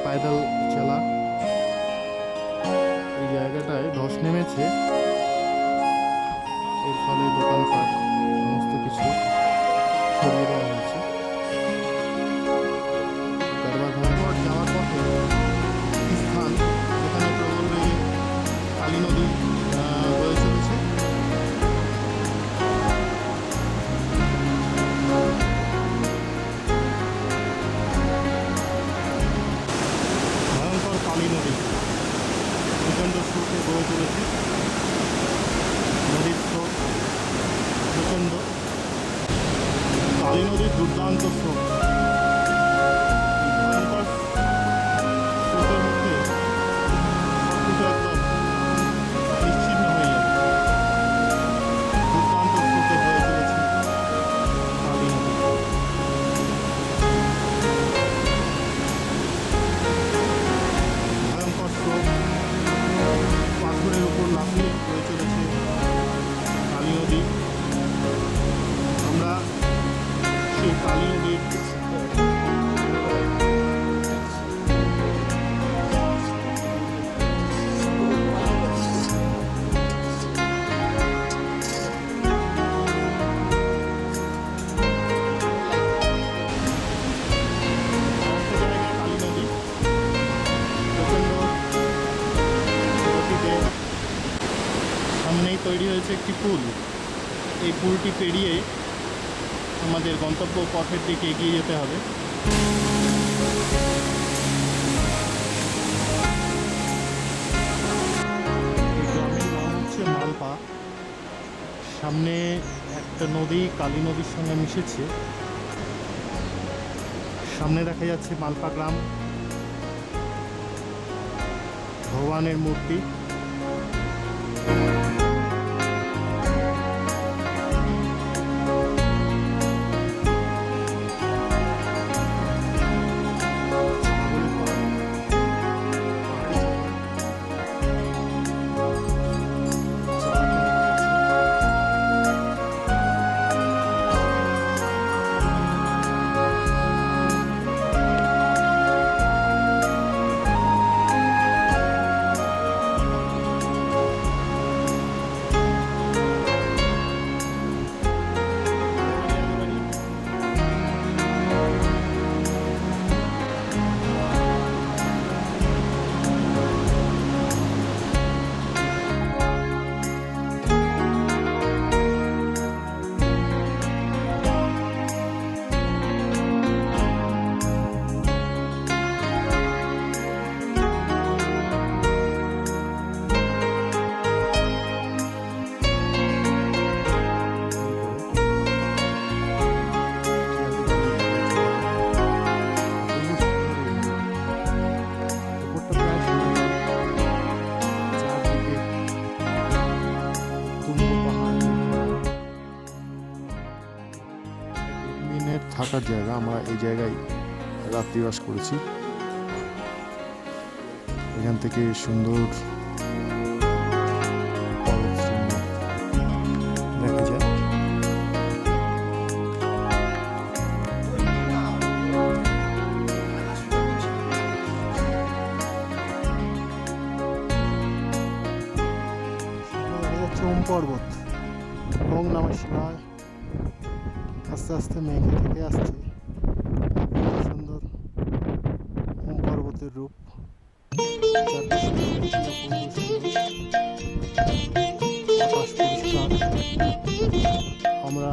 পায়দল চলা। এই জায়গাটায় ধস নেমেছে, এর ফলে দোকানপাট সমস্ত কিছু সরিয়ে দেওয়া হয়েছে। গড়বার যাওয়ার পথে একটি স্থান যেখানে প্রবল বেগে কালী নদী বয়ে চলেছে। ভয়ঙ্কর কালী নদী প্রচণ্ড স্রোতে বয়ে চলেছে। নদীর স্রোত প্রচণ্ড, কালী নদীর দুর্দান্ত স্রোত। ভয়ঙ্কর স্রোতের মধ্যে সবকিছু একদম নিশ্চিহ্ন হয়ে যাবে। দুর্দান্ত স্রোতে বয়ে চলেছে কালী নদী। ভয়ঙ্কর স্রোত, পাথরের উপর লাফিয়ে বয়ে চলেছে কালী নদী। আমরা সেই কালী নদীর সামনেই তৈরি হয়েছে একটি পুল। এই পুলটি পেরিয়ে আমাদের গন্তব্য পথের দিকে এগিয়ে যেতে হবে। এই গ্রামের নাম হচ্ছে মালপা। সামনে একটা নদী কালী নদীর সঙ্গে মিশেছে। সামনে দেখা যাচ্ছে মালপা গ্রাম, ভগবানের মূর্তি। থাকার জায়গা, আমরা এই জায়গায় রাত্রিবাস করেছি। এখান থেকে সুন্দর দেখা যায়। দেখা যাচ্ছে ওম পর্বত। ওম নমঃ শিবায়। আস্তে আস্তে মেঘে থেকে আসছে সুন্দর ওম পর্বতের রূপ। আকাশ পরিষ্কার। আমরা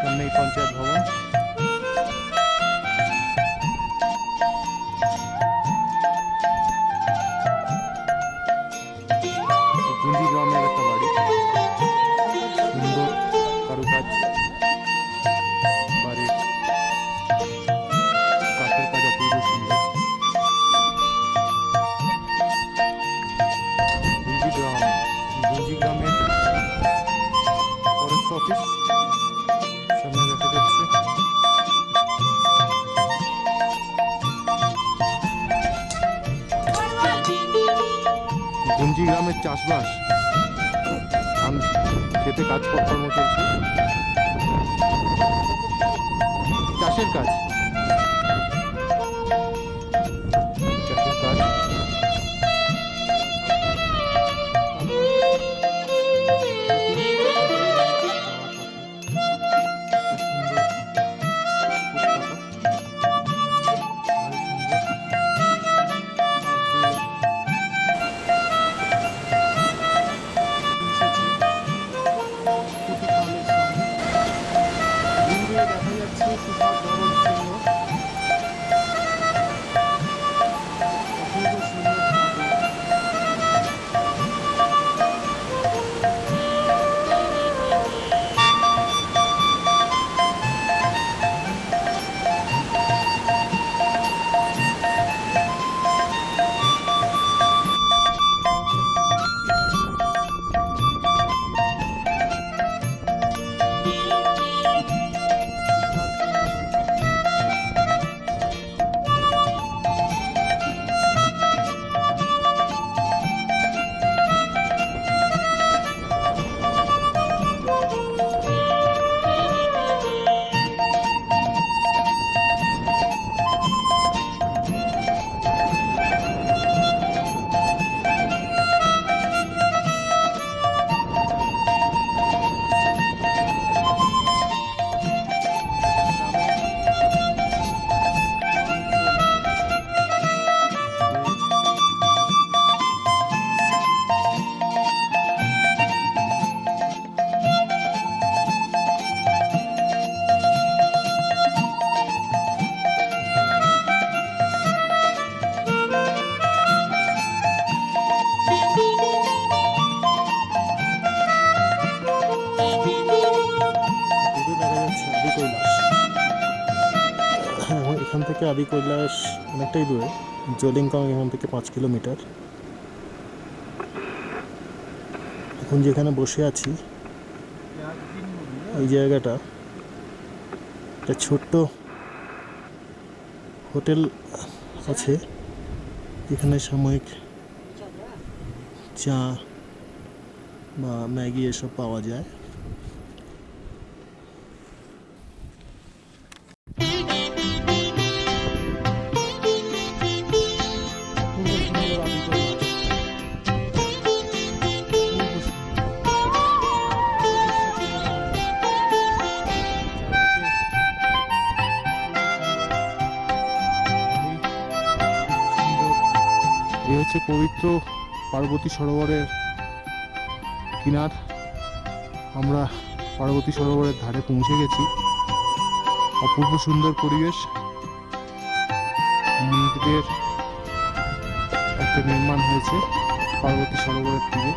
সামনেই পঞ্চায়েত ভবন। গুঞ্জি গ্রামের একটা বাড়ি, সুন্দর কারুকাজ, বাড়ির কাঠের কাজ অপূর্ব সুন্দর। গুঞ্জি গ্রামের ফরেস্ট অফিস সামনে দেখা যাচ্ছে। কুঞ্জি গ্রামের চাষবাস, ধান খেতে কাজকর্ম চলছে, চাষের কাজ, চাষের কাজ। দেখা যাচ্ছে সুপার বড় সুন্দর, অপূর্ব সুন্দর এখান থেকে আদি কৈলাস অনেকটাই দূরে, জলিংকং এখান থেকে 5 কিলোমিটার। এখন যেখানে বসে আছি এই জায়গাটা একটা ছোট্ট হোটেল আছে, এখানে সাময়িক চা বা ম্যাগি এসব পাওয়া যায়। এই হচ্ছে পবিত্র পার্বতী সরোবরের কিনার। আমরা পার্বতী সরোবরের ধারে পৌঁছে গেছি। অপূর্ব সুন্দর পরিবেশ, মন্দিরের একটা নির্মাণ হয়েছে পার্বতী সরোবরের তীরে।